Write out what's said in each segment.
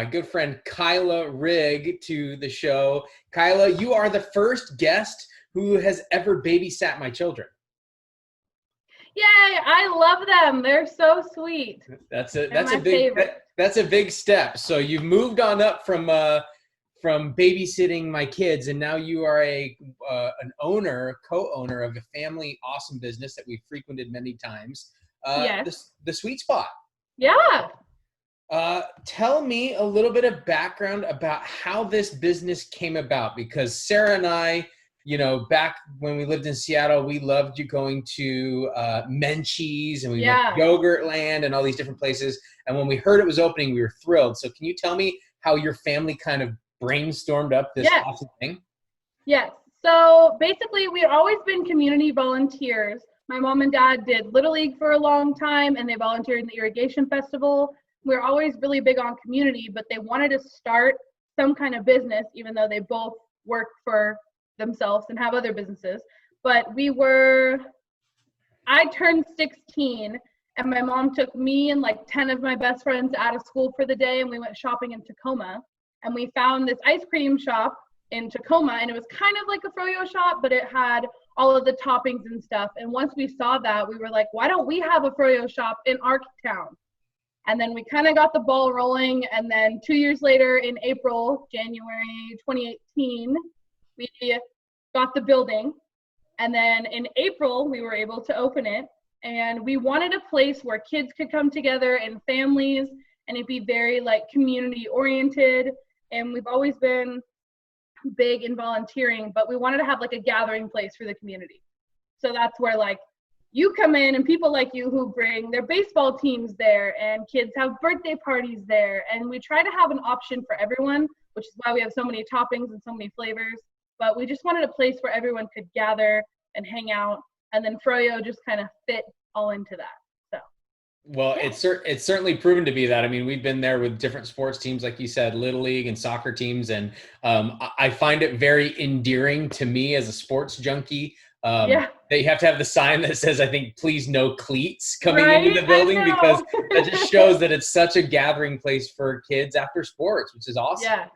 my good friend Kyla Rigg to the show. Kyla, you are the first guest who has ever babysat my children. Yay, I love them. They're so sweet. That's a big step. So you've moved on up from babysitting my kids, and now you are an co-owner of a family awesome business that we've frequented many times. Yes. The Sweet Spot. Yeah. Tell me a little bit of background about how this business came about, because Sarah and I, back when we lived in Seattle, we loved going to Menchie's, and we went to Yogurtland and all these different places. And when we heard it was opening, we were thrilled. So can you tell me how your family kind of brainstormed up this awesome thing? Yes. So basically, we've always been community volunteers. My mom and dad did Little League for a long time, and they volunteered in the irrigation festival. We're always really big on community, but they wanted to start some kind of business, even though they both work for themselves and have other businesses. But I turned 16, and my mom took me and like 10 of my best friends out of school for the day, and we went shopping in Tacoma, and we found this ice cream shop in Tacoma, and it was kind of like a froyo shop, but it had all of the toppings and stuff. And once we saw that, we were like, why don't we have a froyo shop in our town? And then we kind of got the ball rolling. And then 2 years later, in January 2018, we got the building. And then in April, we were able to open it. And we wanted a place where kids could come together and families, and it'd be very like community oriented. And we've always been big in volunteering, but we wanted to have like a gathering place for the community. So that's where like you come in, and people like you who bring their baseball teams there, and kids have birthday parties there. And we try to have an option for everyone, which is why we have so many toppings and so many flavors. But we just wanted a place where everyone could gather and hang out. And then froyo just kind of fit all into that. Well, it's certainly proven to be that. I mean, we've been there with different sports teams, like you said, Little League and soccer teams. And I find it very endearing to me as a sports junkie that you have to have the sign that says, I think, please no cleats coming into the building, because that just shows that it's such a gathering place for kids after sports, which is awesome.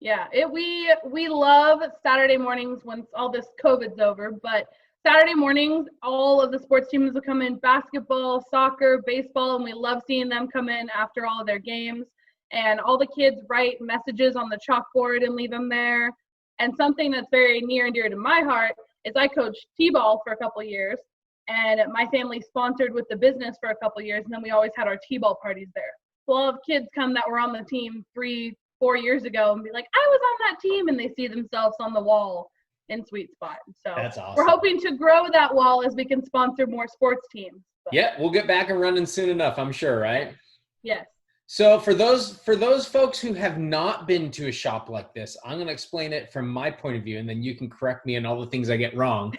Yeah. We love Saturday mornings once all this COVID's over, but Saturday mornings, all of the sports teams will come in, basketball, soccer, baseball, and we love seeing them come in after all of their games. And all the kids write messages on the chalkboard and leave them there. And something that's very near and dear to my heart is I coached T-ball for a couple of years, and my family sponsored with the business for a couple of years, and then we always had our T-ball parties there. So a lot of kids come that were on the team 3-4 years ago and be like, I was on that team, and they see themselves on the wall in Sweet Spot. So that's awesome. We're hoping to grow that wall as we can sponsor more sports teams. But. Yeah, we'll get back and running soon enough, I'm sure, right? Yes. So for those folks who have not been to a shop like this, I'm going to explain it from my point of view, and then you can correct me on all the things I get wrong.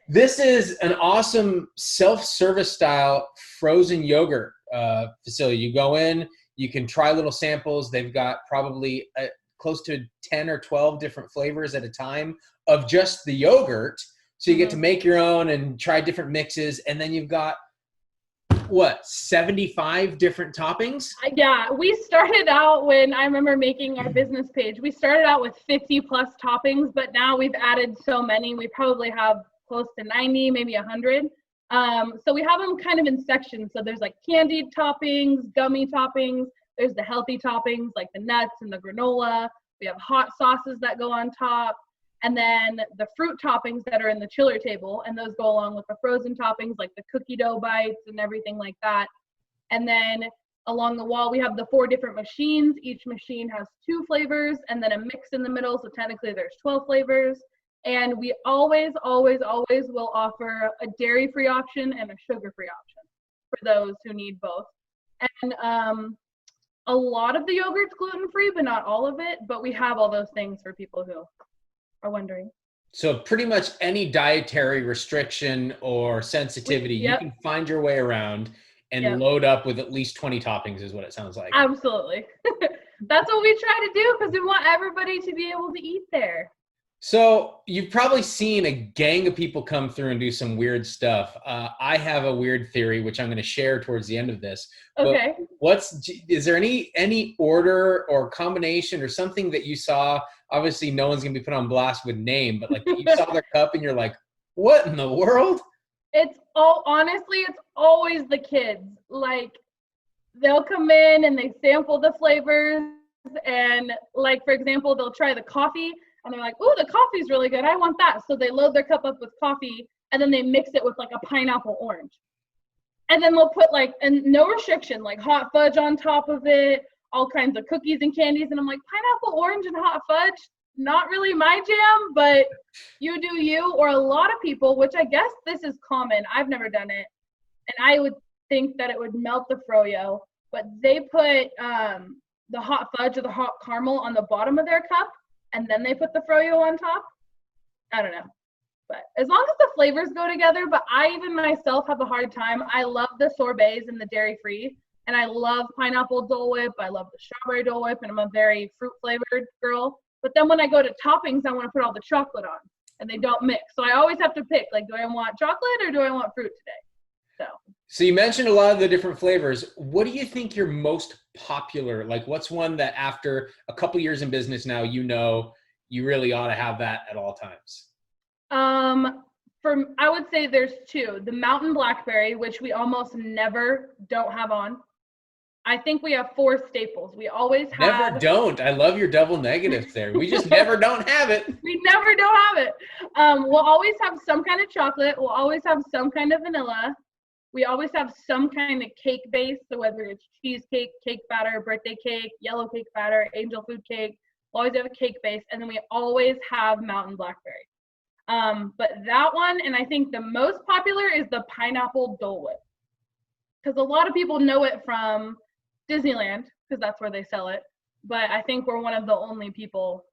This is an awesome self-service style frozen yogurt facility. You go in, you can try little samples. They've got probably close to 10 or 12 different flavors at a time of just the yogurt. So you get to make your own and try different mixes. And then you've got, 75 different toppings? Yeah, we started out when I remember making our business page. We started out with 50 plus toppings, but now we've added so many. We probably have close to 90, maybe 100. So we have them kind of in sections. So there's like candied toppings, gummy toppings. There's the healthy toppings like the nuts and the granola. We have hot sauces that go on top. And then the fruit toppings that are in the chiller table, and those go along with the frozen toppings like the cookie dough bites and everything like that. And then along the wall, we have the 4 different machines. Each machine has 2 flavors and then a mix in the middle. So technically there's 12 flavors. And we always will offer a dairy-free option and a sugar-free option for those who need both. And a lot of the yogurt's gluten-free, but not all of it. But we have all those things for people who are wondering. So pretty much any dietary restriction or sensitivity, you can find your way around and load up with at least 20 toppings is what it sounds like. Absolutely. That's what we try to do because we want everybody to be able to eat there. So you've probably seen a gang of people come through and do some weird stuff. I have a weird theory, which I'm going to share towards the end of this. But Okay. is there any order or combination or something that you saw? Obviously, no one's going to be put on blast with name, but like you saw their cup and you're like, what in the world? Honestly, it's always the kids. Like, they'll come in and they sample the flavors, and like, for example, they'll try the coffee and they're like, "Ooh, the coffee's really good. I want that." So they load their cup up with coffee and then they mix it with like a pineapple orange. And then they'll put like, and no restriction, like hot fudge on top of it, all kinds of cookies and candies. And I'm like, pineapple orange and hot fudge, not really my jam, but you do you. Or a lot of people, which I guess this is common, I've never done it, and I would think that it would melt the froyo, but they put the hot fudge or the hot caramel on the bottom of their cup, and then they put the froyo on top. I don't know. But as long as the flavors go together, but I even myself have a hard time. I love the sorbets and the dairy-free, and I love pineapple Dole Whip. I love the strawberry Dole Whip, and I'm a very fruit-flavored girl. But then when I go to toppings, I want to put all the chocolate on, and they don't mix. So I always have to pick, like, do I want chocolate or do I want fruit today? So you mentioned a lot of the different flavors. What do you think your most popular, like what's one that after a couple years in business now, you really ought to have that at all times? I would say there's two. The mountain blackberry, which we almost never don't have on. I think we have four staples. We always have. Never don't. I love your double negatives there. We just never don't have it. We never don't have it. We'll always have some kind of chocolate. We'll always have some kind of vanilla. We always have some kind of cake base. So whether it's cheesecake, cake batter, birthday cake, yellow cake batter, angel food cake, we'll always have a cake base. And then we always have mountain blackberry. But that one, and I think the most popular, is the pineapple Dole Whip. Because a lot of people know it from Disneyland, because that's where they sell it. But I think we're one of the only people,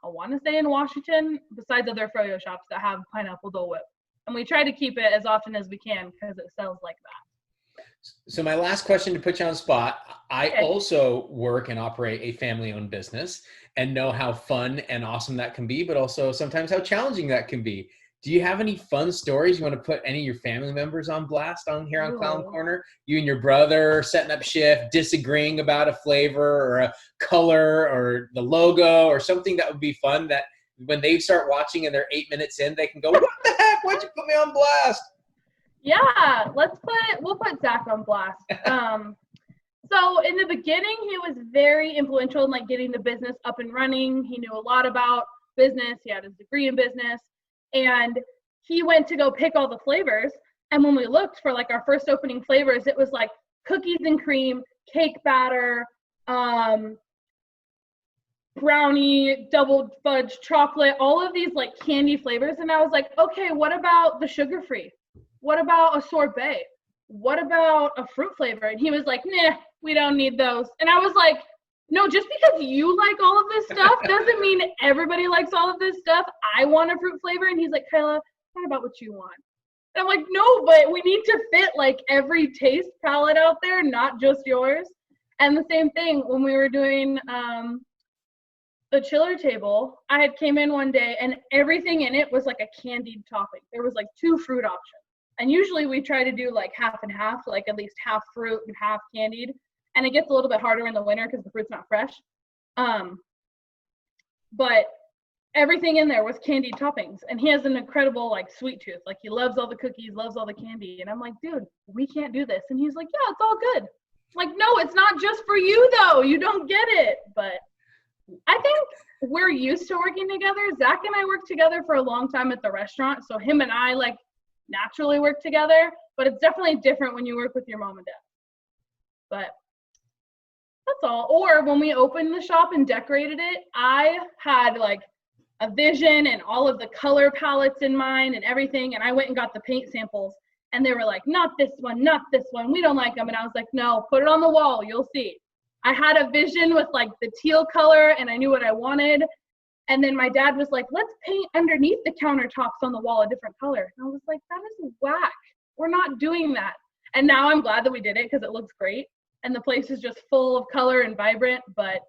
I want to say, in Washington, besides other froyo shops, that have pineapple Dole Whip. And we try to keep it as often as we can because it sells like that. So my last question to put you on the spot, I also work and operate a family-owned business and know how fun and awesome that can be, but also sometimes how challenging that can be. Do you have any fun stories you want to put any of your family members on blast on here on Clallam Corner? You and your brother setting up shift, disagreeing about a flavor or a color or the logo or something that would be fun, that when they start watching and they're 8 minutes in, they can go, "What the heck? Why'd you put me on blast?" Yeah, we'll put Zach on blast. So in the beginning, he was very influential in like getting the business up and running. He knew a lot about business. He had his degree in business, and he went to go pick all the flavors. And when we looked for like our first opening flavors, it was like cookies and cream, cake batter, brownie, double fudge, chocolate, all of these like candy flavors. And I was like, okay, what about the sugar-free? What about a sorbet? What about a fruit flavor? And he was like, nah, we don't need those. And I was like, no, just because you like all of this stuff doesn't mean everybody likes all of this stuff. I want a fruit flavor. And he's like, Kyla, what about what you want? And I'm like, no, but we need to fit like every taste palette out there, not just yours. And the same thing when we were doing the chiller table, I had came in one day and everything in it was like a candied topping. There was like 2 fruit options. And usually we try to do like half and half, like at least half fruit and half candied. And it gets a little bit harder in the winter because the fruit's not fresh. But everything in there was candied toppings. And he has an incredible like sweet tooth. Like he loves all the cookies, loves all the candy. And I'm like, dude, we can't do this. And he's like, yeah, it's all good. I'm like, no, it's not just for you though. You don't get it. But I think we're used to working together. Zach and I worked together for a long time at the restaurant. So him and I like naturally work together, but it's definitely different when you work with your mom and dad. But that's all. Or when we opened the shop and decorated it, I had like a vision and all of the color palettes in mind and everything. And I went and got the paint samples and they were like, not this one, not this one. We don't like them. And I was like, no, put it on the wall. You'll see. I had a vision with like the teal color and I knew what I wanted. And then my dad was like, let's paint underneath the countertops on the wall a different color. And I was like, that is whack. We're not doing that. And now I'm glad that we did it because it looks great. And the place is just full of color and vibrant. But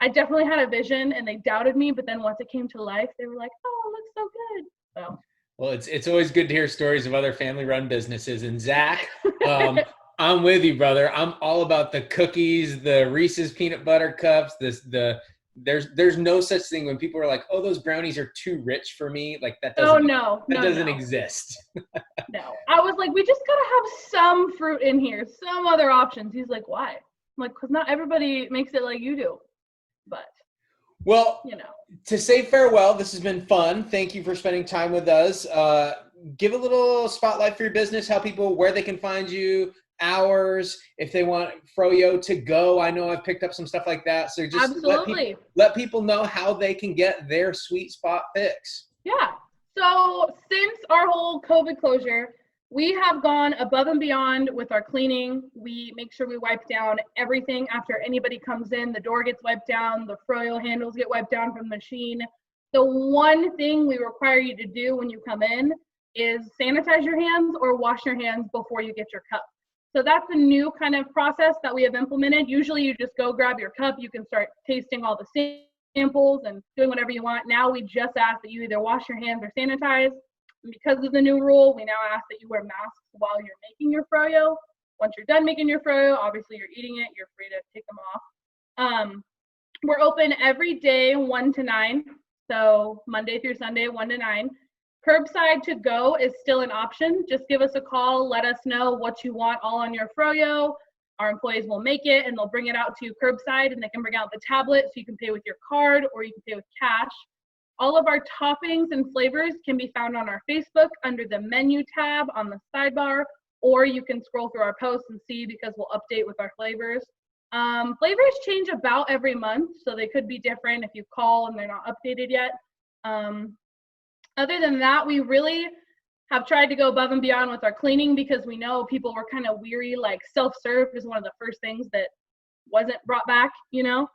I definitely had a vision and they doubted me, but then once it came to life, they were like, oh, it looks so good. So. Well, it's always good to hear stories of other family-run businesses. And Zach, I'm with you, brother. I'm all about the cookies, the Reese's peanut butter cups. There's no such thing when people are like, oh, those brownies are too rich for me. Like that doesn't exist. No, I was like, we just gotta have some fruit in here, some other options. He's like, why? I'm like, because not everybody makes it like you do. But well, you know, to say farewell, this has been fun. Thank you for spending time with us. Give a little spotlight for your business, where they can find you, hours, if they want Froyo to go. I know I've picked up some stuff like that. So just let people know how they can get their sweet spot fix. Yeah. So since our whole COVID closure, we have gone above and beyond with our cleaning. We make sure we wipe down everything after anybody comes in. The door gets wiped down. The Froyo handles get wiped down from the machine. The one thing we require you to do when you come in is sanitize your hands or wash your hands before you get your cup. So that's a new kind of process that we have implemented. Usually you just go grab your cup. You can start tasting all the samples and doing whatever you want. Now we just ask that you either wash your hands or sanitize. And because of the new rule, we now ask that you wear masks while you're making your Froyo. Once you're done making your Froyo, obviously you're eating it, you're free to take them off. We're open every day 1 to 9. So Monday through Sunday, 1 to 9. Curbside to go is still an option. Just give us a call. Let us know what you want all on your Froyo. Our employees will make it and they'll bring it out to you curbside, and they can bring out the tablet so you can pay with your card or you can pay with cash. All of our toppings and flavors can be found on our Facebook under the menu tab on the sidebar, or you can scroll through our posts and see, because we'll update with our flavors. Flavors change about every month, so they could be different if you call and they're not updated yet. Other than that, we really have tried to go above and beyond with our cleaning, because we know people were kind of weary. Like self-serve is one of the first things that wasn't brought back, you know.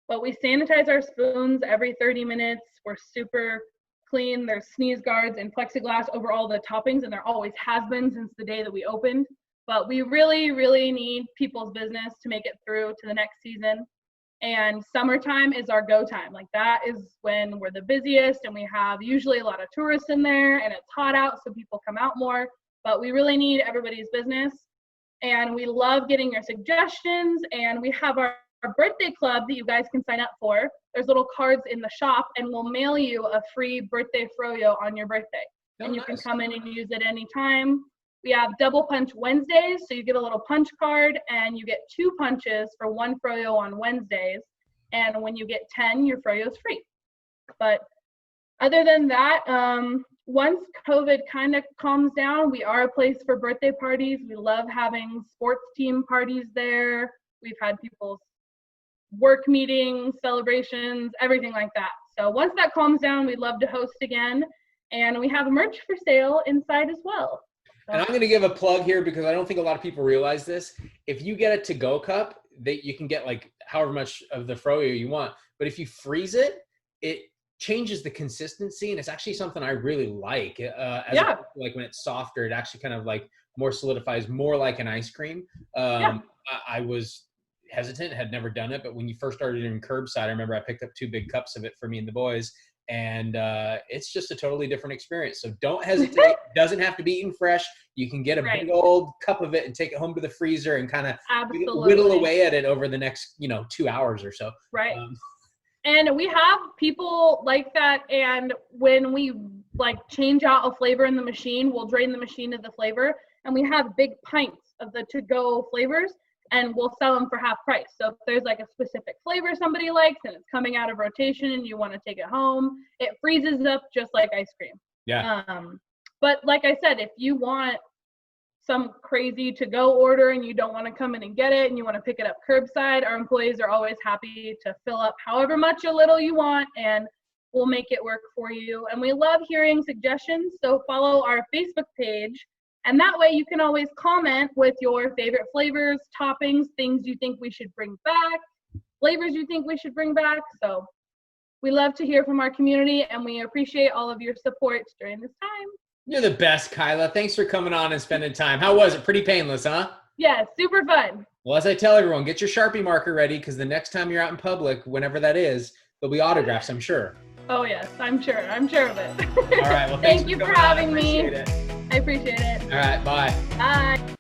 But we sanitize our spoons every 30 minutes. We're super clean. There's sneeze guards and plexiglass over all the toppings, and there always has been since the day that we opened. But we really, really need people's business to make it through to the next season. And summertime is our go time. Like that is when we're the busiest, and we have usually a lot of tourists in there, and it's hot out, so people come out more. But we really need everybody's business. And we love getting your suggestions. And we have our birthday club that you guys can sign up for. There's little cards in the shop, and we'll mail you a free birthday Froyo on your birthday. And you can come in and use it anytime. We have double punch Wednesdays, so you get a little punch card and you get 2 punches for 1 Froyo on Wednesdays. And when you get 10, your Froyo is free. But other than that, once COVID kind of calms down, we are a place for birthday parties. We love having sports team parties there. We've had people's work meetings, celebrations, everything like that. So once that calms down, we'd love to host again. And we have merch for sale inside as well. And I'm going to give a plug here, because I don't think a lot of people realize this. If you get a to-go cup, you can get like however much of the Froyo you want. But if you freeze it, it changes the consistency, and it's actually something I really like. Like when it's softer, it actually kind of like more solidifies, more like an ice cream. I was hesitant, had never done it, but when you first started in curbside, I remember I picked up 2 big cups of it for me and the boys. And it's just a totally different experience. So don't hesitate. It doesn't have to be eaten fresh. You can get a big old cup of it and take it home to the freezer and kind of whittle away at it over the next, 2 hours or so. Right. And we have people like that. And when we change out a flavor in the machine, we'll drain the machine of the flavor. And we have big pints of the to-go flavors, and we'll sell them for half price. So if there's like a specific flavor somebody likes and it's coming out of rotation and you want to take it home, it freezes up just like ice cream. Yeah. But like I said, if you want some crazy to-go order and you don't want to come in and get it and you want to pick it up curbside, our employees are always happy to fill up however much a little you want, and we'll make it work for you. And we love hearing suggestions. So follow our Facebook page. And that way you can always comment with your favorite flavors, toppings, things you think we should bring back, flavors you think we should bring back. So we love to hear from our community, and we appreciate all of your support during this time. You're the best, Kyla. Thanks for coming on and spending time. How was it? Pretty painless, huh? Yeah, super fun. Well, as I tell everyone, get your Sharpie marker ready because the next time you're out in public, whenever that is, there'll be autographs, I'm sure. Oh yes, I'm sure of it. All right. Well, Thank you for coming on. having me. I appreciate it. I appreciate it. All right. Bye. Bye.